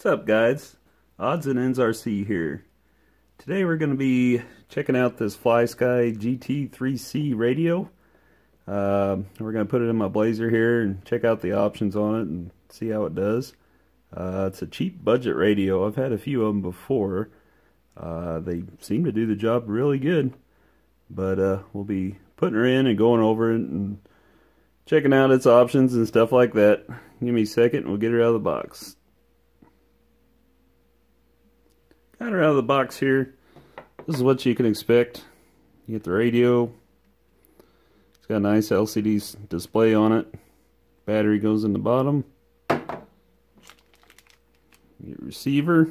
What's up, guys? Odds and Ends RC here. Today we're going to be checking out this Flysky GT3C radio. We're going to put it in my Blazer here and check out the options on it and see how it does. It's a cheap budget radio. I've had a few of them before. They seem to do the job really good. But we'll be putting her in and going over it and checking out its options and stuff like that. Give me a second and we'll get her out of the box. Got her out of the box here. This is what you can expect. You get the radio. It's got a nice LCD display on it. Battery goes in the bottom. Your receiver.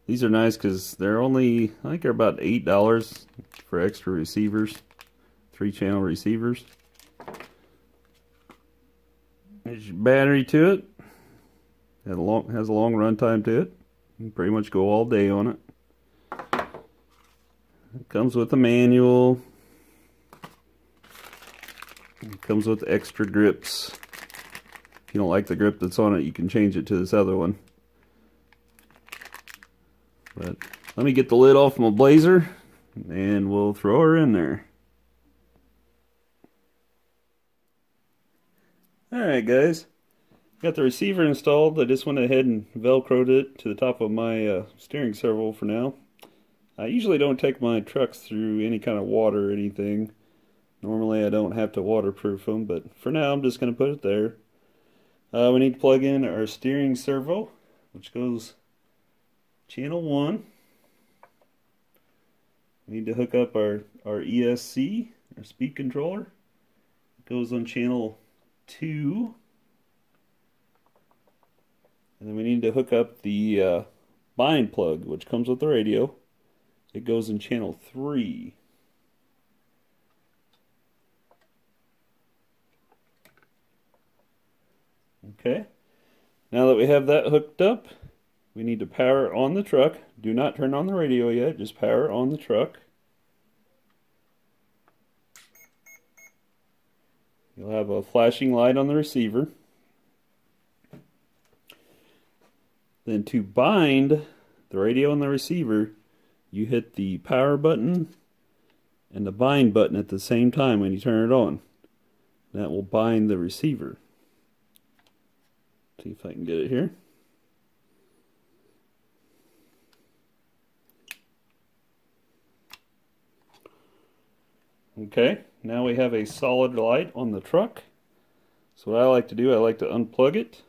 These are nice because they're only, I think they're about $8 for extra receivers. 3-channel receivers. There's your battery to it. Has a long run time to it. You can pretty much go all day on it. It comes with a manual. It comes with extra grips. If you don't like the grip that's on it, you can change it to this other one. But let me get the lid off my Blazer and we'll throw her in there. Alright guys, got the receiver installed. I just went ahead and velcroed it to the top of my steering servo for now. I usually don't take my trucks through any kind of water or anything. Normally I don't have to waterproof them, but for now I'm just going to put it there. We need to plug in our steering servo, which goes channel 1. We need to hook up our ESC, our speed controller. It goes on channel 2. And then we need to hook up the bind plug, which comes with the radio. It goes in channel 3. Okay. Now that we have that hooked up, we need to power on the truck. Do not turn on the radio yet, just power on the truck. You'll have a flashing light on the receiver. Then to bind the radio and the receiver, you hit the power button and the bind button at the same time when you turn it on. That will bind the receiver. See if I can get it here. Okay, now we have a solid light on the truck. So what I like to do, I like to unplug it.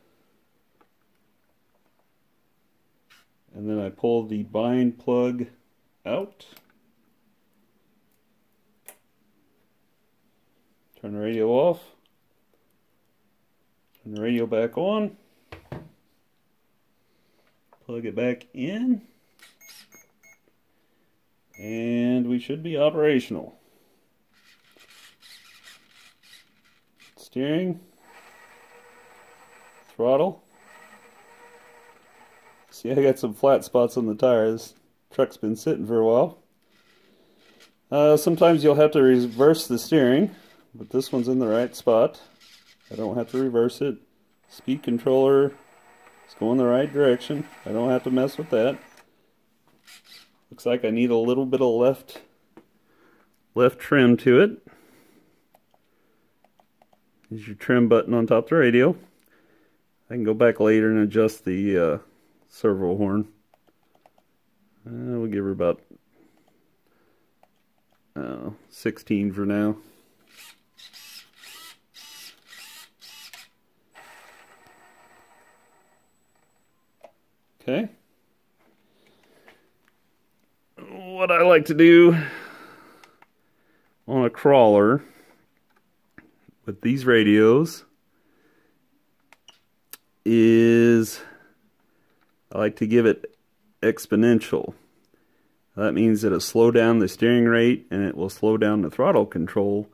And then I pull the bind plug out. Turn the radio off. Turn the radio back on. Plug it back in. And we should be operational. Steering, throttle. See, I got some flat spots on the tires. Truck's been sitting for a while. Sometimes you'll have to reverse the steering, but this one's in the right spot. I don't have to reverse it. Speed controller is going the right direction. I don't have to mess with that. Looks like I need a little bit of left trim to it. Here's your trim button on top of the radio. I can go back later and adjust the servo horn. We'll give her about 16 for now. Okay. What I like to do on a crawler with these radios is I like to give it exponential. That means that it'll slow down the steering rate and it will slow down the throttle control,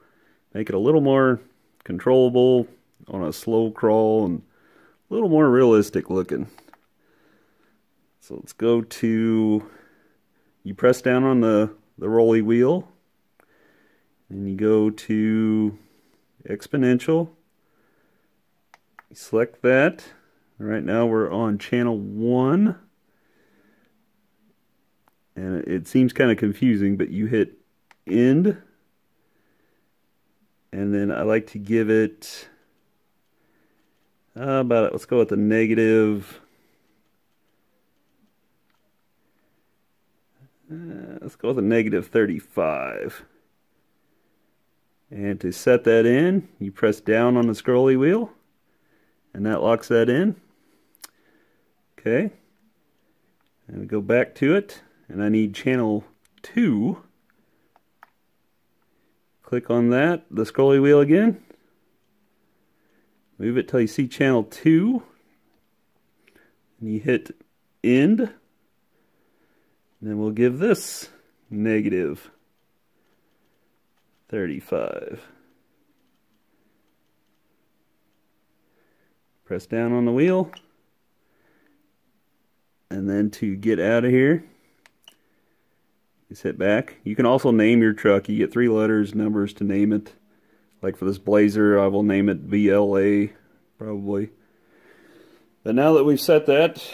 make it a little more controllable on a slow crawl and a little more realistic looking. So let's go to, you press down on the rolly wheel and you go to exponential. You select that, Right now we're on channel 1. And it seems kind of confusing, but you hit end. And then I like to give it let's go with the negative. Let's go with a negative 35. And to set that in, you press down on the scrolly wheel, and that locks that in. Okay. And we go back to it, and I need channel 2. Click on that, the scrolly wheel again. Move it till you see channel 2. And you hit end. And then we'll give this negative 35. Press down on the wheel. And then to get out of here, just hit back. You can also name your truck. You get 3 letters, numbers to name it. Like for this Blazer, I will name it VLA, probably. But now that we've set that,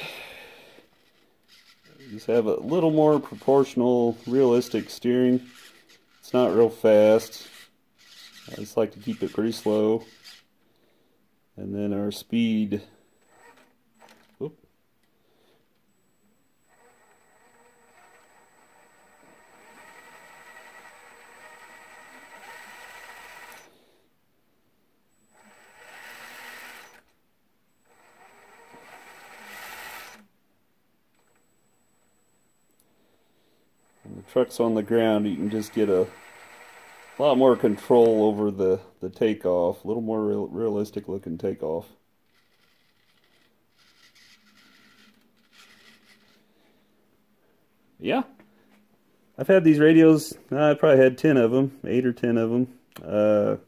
just have a little more proportional, realistic steering. It's not real fast. I just like to keep it pretty slow. And then our speed. Whoop. When the truck's on the ground, you can just get a lot more control over the takeoff, a little more realistic looking takeoff. Yeah, I've had these radios, I probably had 10 of them, 8 or 10 of them.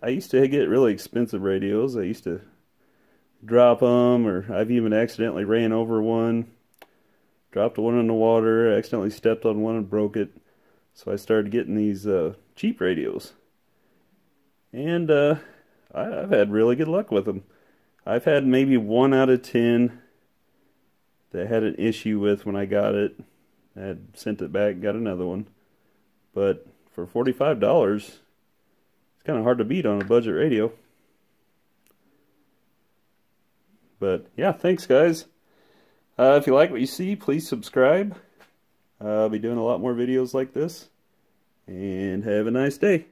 I used to get really expensive radios. I used to drop them, or I've even accidentally ran over one, dropped one in the water, accidentally stepped on one and broke it. So I started getting these cheap radios. And I've had really good luck with them. I've had maybe 1 out of 10 that I had an issue with when I got it. I had sent it back, got another one. But for $45, it's kind of hard to beat on a budget radio. But yeah, thanks guys. If you like what you see, please subscribe. I'll be doing a lot more videos like this. And have a nice day.